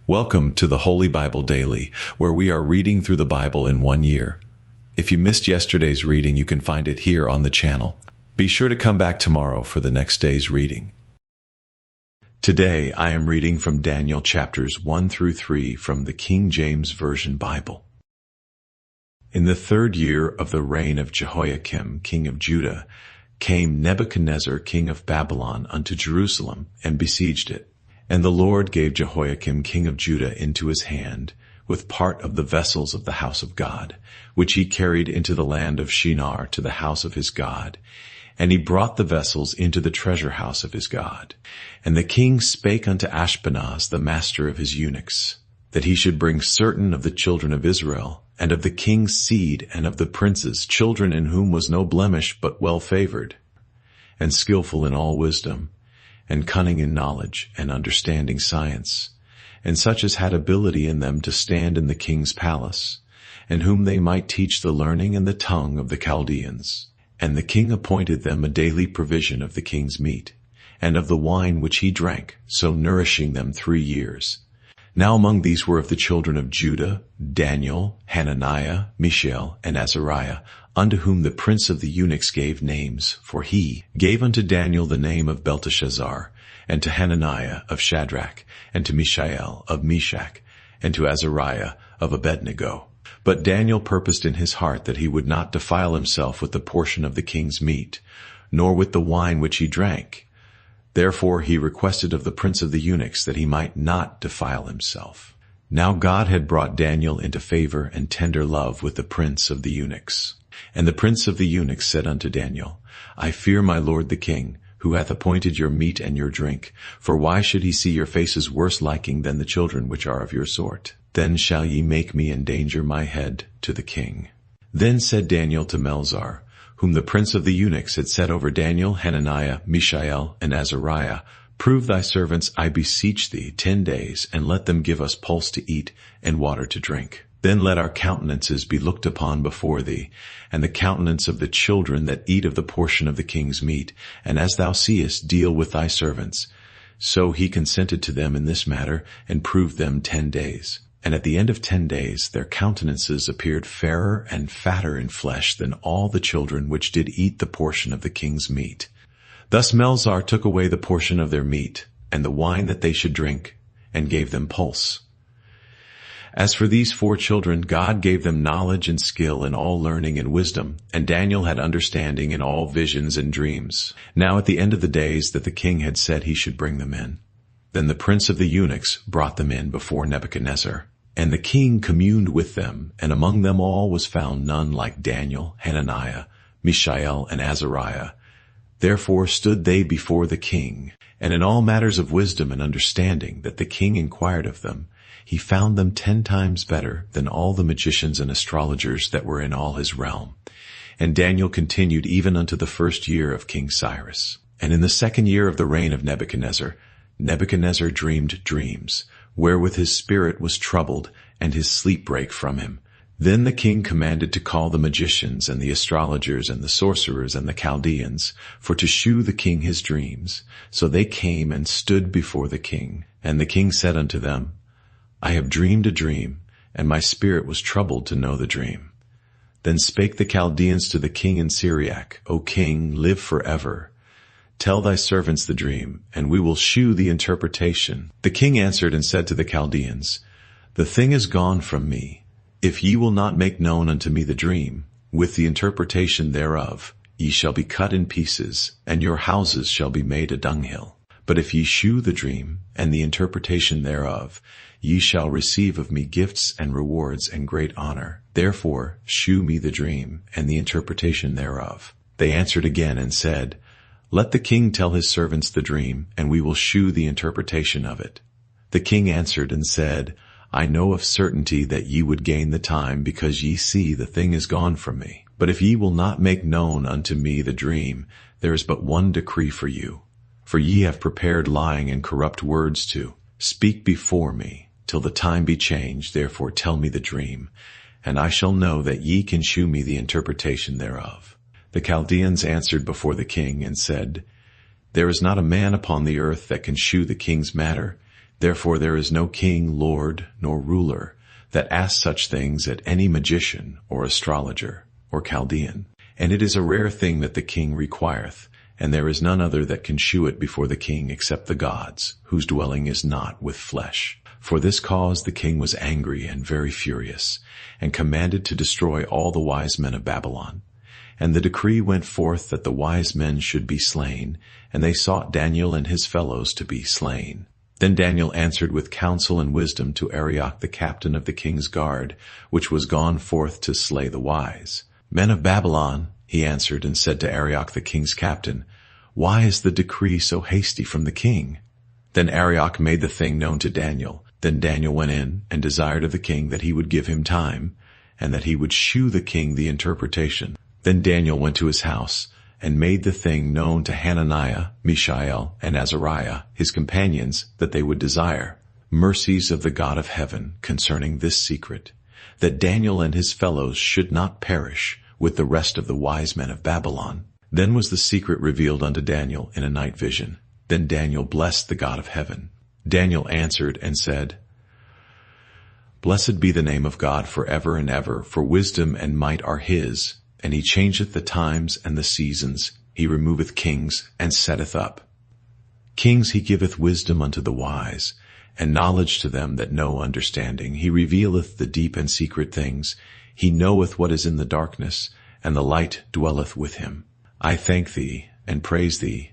Welcome to the Holy Bible Daily, where we are reading through the Bible in 1 year. If you missed yesterday's reading, you can find it here on the channel. Be sure to come back tomorrow for the next day's reading. Today, I am reading from Daniel chapters 1 through 3 from the King James Version Bible. In the 3rd year of the reign of Jehoiakim, king of Judah, came Nebuchadnezzar, king of Babylon, unto Jerusalem, and besieged it. And the Lord gave Jehoiakim king of Judah into his hand, with part of the vessels of the house of God, which he carried into the land of Shinar to the house of his God. And he brought the vessels into the treasure house of his God. And the king spake unto Ashpenaz, the master of his eunuchs, that he should bring certain of the children of Israel, and of the king's seed, and of the princes, children in whom was no blemish, but well favored, and skillful in all wisdom, and cunning in knowledge, and understanding science, and such as had ability in them to stand in the king's palace, and whom they might teach the learning and the tongue of the Chaldeans. And the king appointed them a daily provision of the king's meat, and of the wine which he drank, so nourishing them 3 years. Now among these were of the children of Judah, Daniel, Hananiah, Mishael, and Azariah, unto whom the prince of the eunuchs gave names, for he gave unto Daniel the name of Belteshazzar, and to Hananiah of Shadrach, and to Mishael of Meshach, and to Azariah of Abednego. But Daniel purposed in his heart that he would not defile himself with the portion of the king's meat, nor with the wine which he drank. Therefore he requested of the prince of the eunuchs that he might not defile himself. Now God had brought Daniel into favor and tender love with the prince of the eunuchs. And the prince of the eunuchs said unto Daniel, I fear my lord the king, who hath appointed your meat and your drink. For why should he see your faces worse liking than the children which are of your sort? Then shall ye make me endanger my head to the king. Then said Daniel to Melzar, whom the prince of the eunuchs had set over Daniel, Hananiah, Mishael, and Azariah, Prove thy servants, I beseech thee, 10 days, and let them give us pulse to eat and water to drink. Then let our countenances be looked upon before thee, and the countenance of the children that eat of the portion of the king's meat, and as thou seest, deal with thy servants. So he consented to them in this matter, and proved them 10 days. And at the end of 10 days their countenances appeared fairer and fatter in flesh than all the children which did eat the portion of the king's meat. Thus Melzar took away the portion of their meat, and the wine that they should drink, and gave them pulse. As for these 4 children, God gave them knowledge and skill in all learning and wisdom, and Daniel had understanding in all visions and dreams. Now at the end of the days that the king had said he should bring them in, then the prince of the eunuchs brought them in before Nebuchadnezzar. And the king communed with them, and among them all was found none like Daniel, Hananiah, Mishael, and Azariah. Therefore stood they before the king, and in all matters of wisdom and understanding that the king inquired of them, he found them 10 times better than all the magicians and astrologers that were in all his realm. And Daniel continued even unto the 1st year of King Cyrus. And in the 2nd year of the reign of Nebuchadnezzar, Nebuchadnezzar dreamed dreams, wherewith his spirit was troubled, and his sleep brake from him. Then the king commanded to call the magicians and the astrologers and the sorcerers and the Chaldeans, for to shew the king his dreams. So they came and stood before the king. And the king said unto them, I have dreamed a dream, and my spirit was troubled to know the dream. Then spake the Chaldeans to the king in Syriac, O king, live forever. Tell thy servants the dream, and we will shew the interpretation. The king answered and said to the Chaldeans, The thing is gone from me. If ye will not make known unto me the dream, with the interpretation thereof, ye shall be cut in pieces, and your houses shall be made a dunghill. But if ye shew the dream, and the interpretation thereof, ye shall receive of me gifts and rewards and great honor. Therefore shew me the dream, and the interpretation thereof. They answered again and said, Let the king tell his servants the dream, and we will shew the interpretation of it. The king answered and said, I know of certainty that ye would gain the time, because ye see the thing is gone from me. But if ye will not make known unto me the dream, there is but one decree for you. For ye have prepared lying and corrupt words to speak before me, till the time be changed. Therefore tell me the dream, and I shall know that ye can shew me the interpretation thereof. The Chaldeans answered before the king and said, There is not a man upon the earth that can shew the king's matter, Therefore there is no king, lord, nor ruler that asks such things at any magician or astrologer or Chaldean. And it is a rare thing that the king requireth, and there is none other that can shew it before the king except the gods, whose dwelling is not with flesh. For this cause the king was angry and very furious, and commanded to destroy all the wise men of Babylon. And the decree went forth that the wise men should be slain, and they sought Daniel and his fellows to be slain. Then Daniel answered with counsel and wisdom to Arioch the captain of the king's guard, which was gone forth to slay the wise. Men of Babylon, he answered and said to Arioch the king's captain, why is the decree so hasty from the king? Then Arioch made the thing known to Daniel. Then Daniel went in and desired of the king that he would give him time, and that he would shew the king the interpretation. Then Daniel went to his house, and made the thing known to Hananiah, Mishael, and Azariah, his companions, that they would desire mercies of the God of heaven concerning this secret, that Daniel and his fellows should not perish with the rest of the wise men of Babylon. Then was the secret revealed unto Daniel in a night vision. Then Daniel blessed the God of heaven. Daniel answered and said, Blessed be the name of God forever and ever, for wisdom and might are his, and he changeth the times and the seasons. He removeth kings, and setteth up kings. He giveth wisdom unto the wise, and knowledge to them that know understanding. He revealeth the deep and secret things. He knoweth what is in the darkness, and the light dwelleth with him. I thank thee, and praise thee,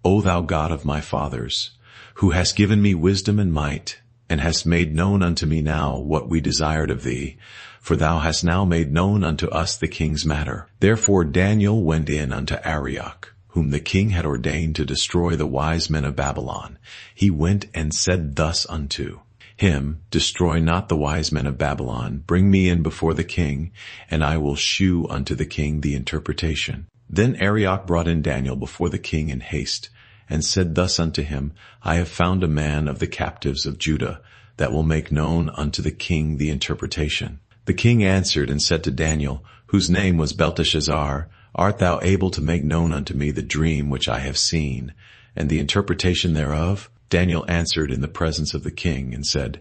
O thou God of my fathers, who hast given me wisdom and might, and hast made known unto me now what we desired of thee. For thou hast now made known unto us the king's matter. Therefore Daniel went in unto Arioch, whom the king had ordained to destroy the wise men of Babylon. He went and said thus unto him, Destroy not the wise men of Babylon. Bring me in before the king, and I will shew unto the king the interpretation. Then Arioch brought in Daniel before the king in haste, and said thus unto him, I have found a man of the captives of Judah, that will make known unto the king the interpretation. The king answered and said to Daniel, whose name was Belteshazzar, Art thou able to make known unto me the dream which I have seen, and the interpretation thereof? Daniel answered in the presence of the king, and said,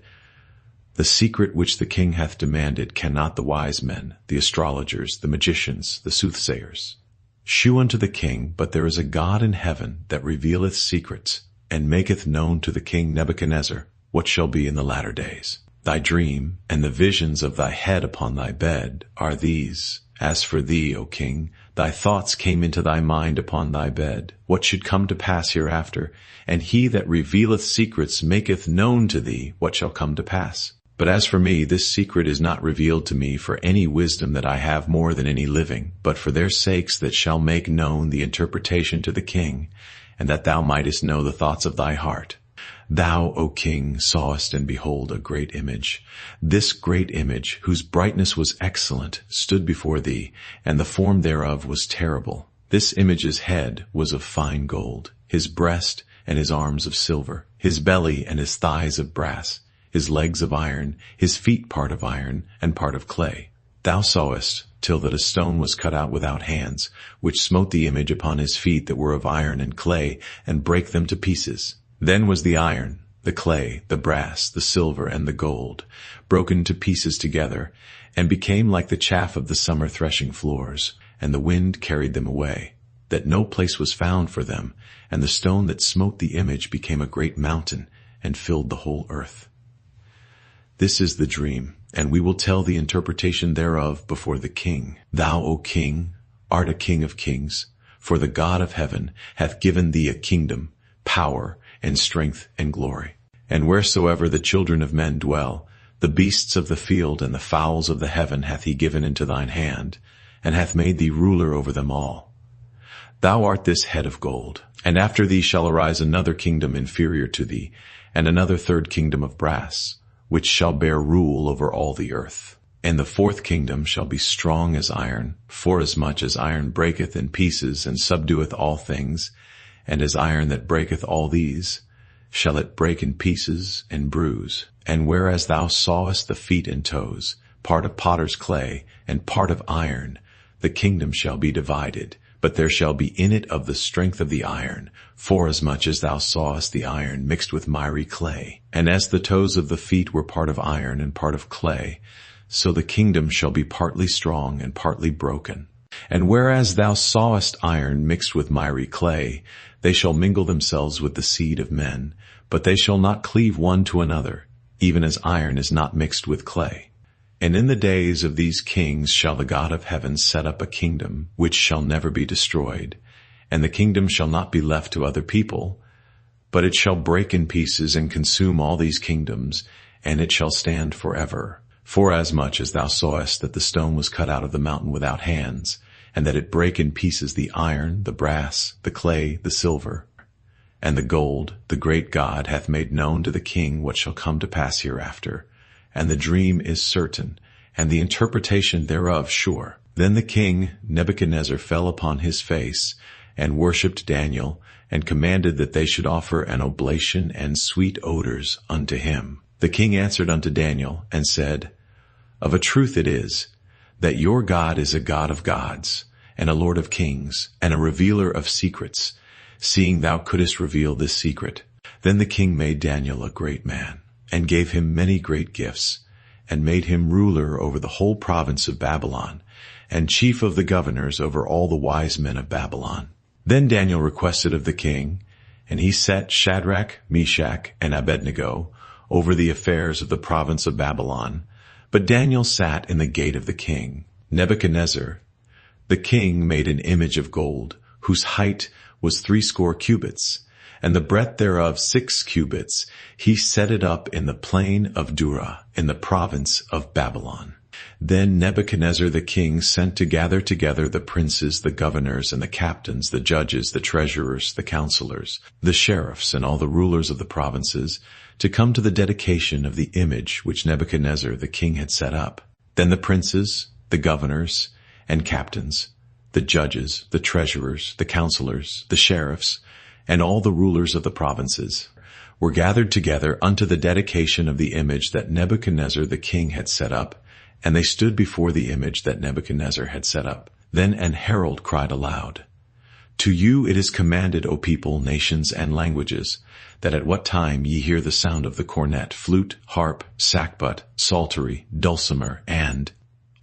The secret which the king hath demanded cannot the wise men, the astrologers, the magicians, the soothsayers, shew unto the king, but there is a God in heaven that revealeth secrets, and maketh known to the king Nebuchadnezzar what shall be in the latter days. Thy dream and the visions of thy head upon thy bed are these. As for thee, O king, thy thoughts came into thy mind upon thy bed, what should come to pass hereafter, and he that revealeth secrets maketh known to thee what shall come to pass. But as for me, this secret is not revealed to me for any wisdom that I have more than any living, but for their sakes that shall make known the interpretation to the king, and that thou mightest know the thoughts of thy heart. Thou, O king, sawest, and behold, a great image. This great image, whose brightness was excellent, stood before thee, and the form thereof was terrible. This image's head was of fine gold, his breast and his arms of silver, his belly and his thighs of brass, his legs of iron, his feet part of iron, and part of clay. Thou sawest, till that a stone was cut out without hands, which smote the image upon his feet that were of iron and clay, and brake them to pieces. Then was the iron, the clay, the brass, the silver, and the gold broken to pieces together, and became like the chaff of the summer threshing floors, and the wind carried them away, that no place was found for them, and the stone that smote the image became a great mountain, and filled the whole earth. This is the dream, and we will tell the interpretation thereof before the king. Thou, O king, art a king of kings, for the God of heaven hath given thee a kingdom, power, and strength and glory. And wheresoever the children of men dwell, the beasts of the field and the fowls of the heaven hath he given into thine hand, and hath made thee ruler over them all. Thou art this head of gold, and after thee shall arise another kingdom inferior to thee, and another third kingdom of brass, which shall bear rule over all the earth. And the fourth kingdom shall be strong as iron, forasmuch as iron breaketh in pieces and subdueth all things, and as iron that breaketh all these, shall it break in pieces and bruise. And whereas thou sawest the feet and toes, part of potter's clay, and part of iron, the kingdom shall be divided, but there shall be in it of the strength of the iron, forasmuch as thou sawest the iron mixed with miry clay. And as the toes of the feet were part of iron and part of clay, so the kingdom shall be partly strong and partly broken. And whereas thou sawest iron mixed with miry clay, they shall mingle themselves with the seed of men, but they shall not cleave one to another, even as iron is not mixed with clay. And in the days of these kings shall the God of heaven set up a kingdom which shall never be destroyed, and the kingdom shall not be left to other people, but it shall break in pieces and consume all these kingdoms, and it shall stand forever. Forasmuch as thou sawest that the stone was cut out of the mountain without hands, and that it brake in pieces the iron, the brass, the clay, the silver, and the gold, the great God hath made known to the king what shall come to pass hereafter. And the dream is certain, and the interpretation thereof sure. Then the king Nebuchadnezzar fell upon his face, and worshipped Daniel, and commanded that they should offer an oblation and sweet odors unto him. The king answered unto Daniel, and said, Of a truth it is, that your God is a God of gods, and a Lord of kings, and a revealer of secrets, seeing thou couldest reveal this secret. Then the king made Daniel a great man, and gave him many great gifts, and made him ruler over the whole province of Babylon, and chief of the governors over all the wise men of Babylon. Then Daniel requested of the king, and he set Shadrach, Meshach, and Abednego over the affairs of the province of Babylon. But Daniel sat in the gate of the king. Nebuchadnezzar, the king, made an image of gold, whose height was 60 cubits, and the breadth thereof 6 cubits. He set it up in the plain of Dura, in the province of Babylon. Then Nebuchadnezzar the king sent to gather together the princes, the governors, and the captains, the judges, the treasurers, the counselors, the sheriffs, and all the rulers of the provinces, to come to the dedication of the image which Nebuchadnezzar the king had set up. Then the princes, the governors, and captains, the judges, the treasurers, the counselors, the sheriffs, and all the rulers of the provinces were gathered together unto the dedication of the image that Nebuchadnezzar the king had set up, and they stood before the image that Nebuchadnezzar had set up. Then an herald cried aloud, To you it is commanded, O people, nations, and languages, that at what time ye hear the sound of the cornet, flute, harp, sackbut, psaltery, dulcimer, and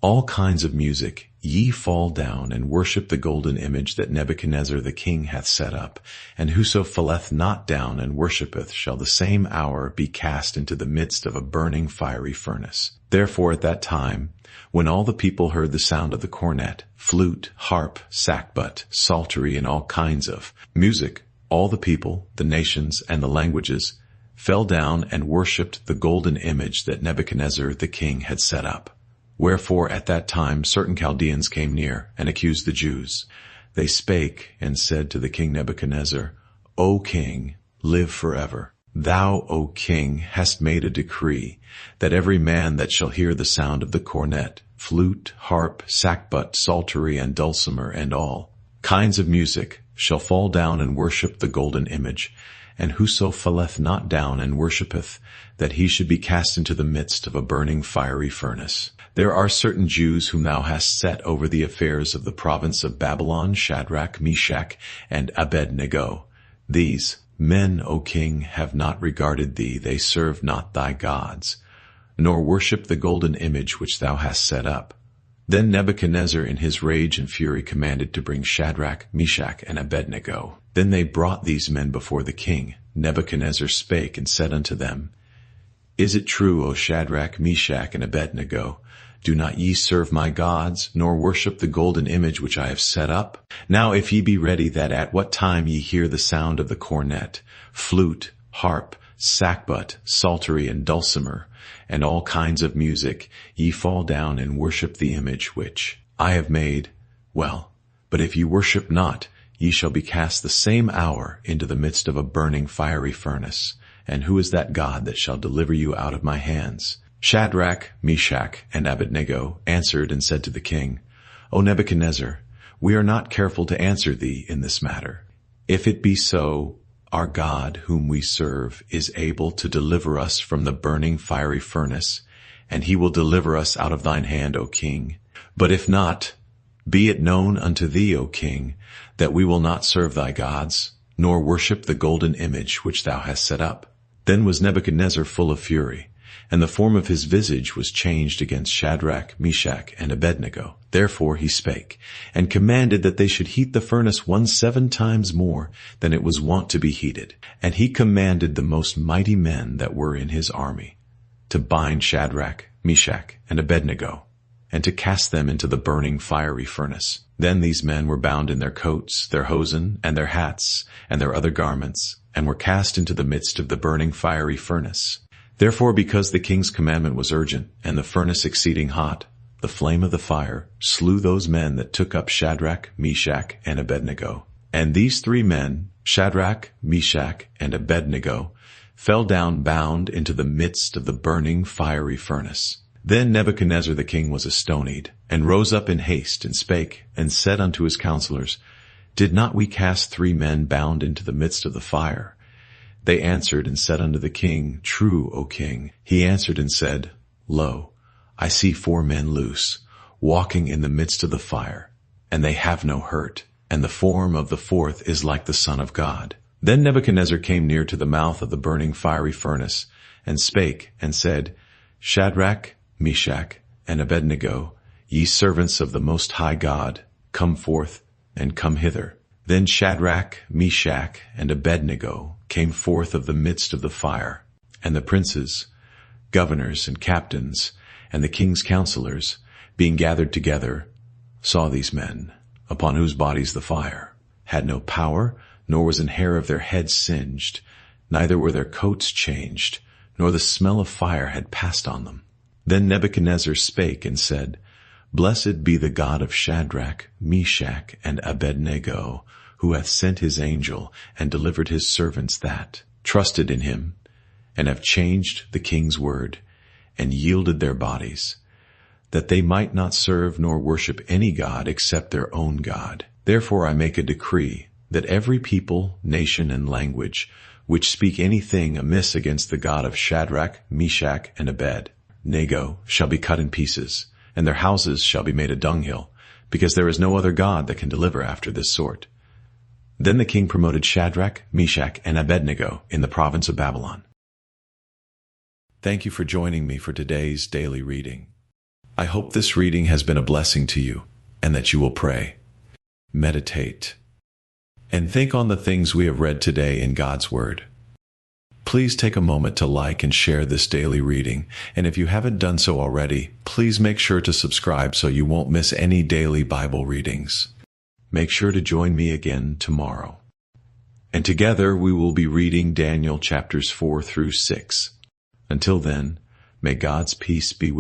all kinds of music, ye fall down and worship the golden image that Nebuchadnezzar the king hath set up. And whoso falleth not down and worshippeth shall the same hour be cast into the midst of a burning fiery furnace. Therefore at that time, when all the people heard the sound of the cornet, flute, harp, sackbut, psaltery, and all kinds of music, all the people, the nations, and the languages fell down and worshipped the golden image that Nebuchadnezzar the king had set up. Wherefore at that time certain Chaldeans came near, and accused the Jews. They spake and said to the king Nebuchadnezzar, O king, live forever. Thou, O king, hast made a decree, that every man that shall hear the sound of the cornet, flute, harp, sackbut, psaltery, and dulcimer, and all kinds of music, shall fall down and worship the golden image. And whoso falleth not down and worshippeth, that he should be cast into the midst of a burning fiery furnace. There are certain Jews whom thou hast set over the affairs of the province of Babylon, Shadrach, Meshach, and Abednego. These men, O king, have not regarded thee, they serve not thy gods, nor worship the golden image which thou hast set up. Then Nebuchadnezzar in his rage and fury commanded to bring Shadrach, Meshach, and Abednego. Then they brought these men before the king. Nebuchadnezzar spake and said unto them, Is it true, O Shadrach, Meshach, and Abednego, do not ye serve my gods, nor worship the golden image which I have set up? Now if ye be ready that at what time ye hear the sound of the cornet, flute, harp, sackbut, psaltery, and dulcimer, and all kinds of music, ye fall down and worship the image which I have made, well, but if ye worship not, ye shall be cast the same hour into the midst of a burning fiery furnace. And who is that God that shall deliver you out of my hands? Shadrach, Meshach, and Abednego answered and said to the king, O Nebuchadnezzar, we are not careful to answer thee in this matter. If it be so, our God, whom we serve, is able to deliver us from the burning fiery furnace, and he will deliver us out of thine hand, O king. But if not, Be it known unto thee, O king, that we will not serve thy gods, nor worship the golden image which thou hast set up. Then was Nebuchadnezzar full of fury, and the form of his visage was changed against Shadrach, Meshach, and Abednego. Therefore he spake, and commanded that they should heat the furnace 17 times more than it was wont to be heated. And he commanded the most mighty men that were in his army to bind Shadrach, Meshach, and Abednego, and to cast them into the burning fiery furnace. Then these men were bound in their coats, their hosen, and their hats, and their other garments, and were cast into the midst of the burning fiery furnace. Therefore, because the king's commandment was urgent, and the furnace exceeding hot, the flame of the fire slew those men that took up Shadrach, Meshach, and Abednego. And these 3 men, Shadrach, Meshach, and Abednego, fell down bound into the midst of the burning fiery furnace. Then Nebuchadnezzar the king was astonied, and rose up in haste, and spake, and said unto his counselors, Did not we cast 3 men bound into the midst of the fire? They answered and said unto the king, True, O king. He answered and said, Lo, I see 4 men loose, walking in the midst of the fire, and they have no hurt, and the form of the 4th is like the Son of God. Then Nebuchadnezzar came near to the mouth of the burning fiery furnace, and spake, and said, Shadrach, Meshach, and Abednego, ye servants of the Most High God, come forth, and come hither. Then Shadrach, Meshach, and Abednego came forth of the midst of the fire, and the princes, governors, and captains, and the king's counselors, being gathered together, saw these men, upon whose bodies the fire had no power, nor was an hair of their heads singed, neither were their coats changed, nor the smell of fire had passed on them. Then Nebuchadnezzar spake and said, Blessed be the God of Shadrach, Meshach, and Abednego, who hath sent his angel and delivered his servants that trusted in him, and have changed the king's word, and yielded their bodies, that they might not serve nor worship any god except their own God. Therefore I make a decree, that every people, nation, and language, which speak anything amiss against the God of Shadrach, Meshach, and Abednego, shall be cut in pieces, and their houses shall be made a dunghill, because there is no other God that can deliver after this sort. Then the king promoted Shadrach, Meshach, and Abednego in the province of Babylon. Thank you for joining me for today's daily reading. I hope this reading has been a blessing to you, and that you will pray, meditate, and think on the things we have read today in God's Word. Please take a moment to like and share this daily reading, and if you haven't done so already, please make sure to subscribe so you won't miss any daily Bible readings. Make sure to join me again tomorrow. And together we will be reading Daniel chapters 4 through 6. Until then, may God's peace be with you.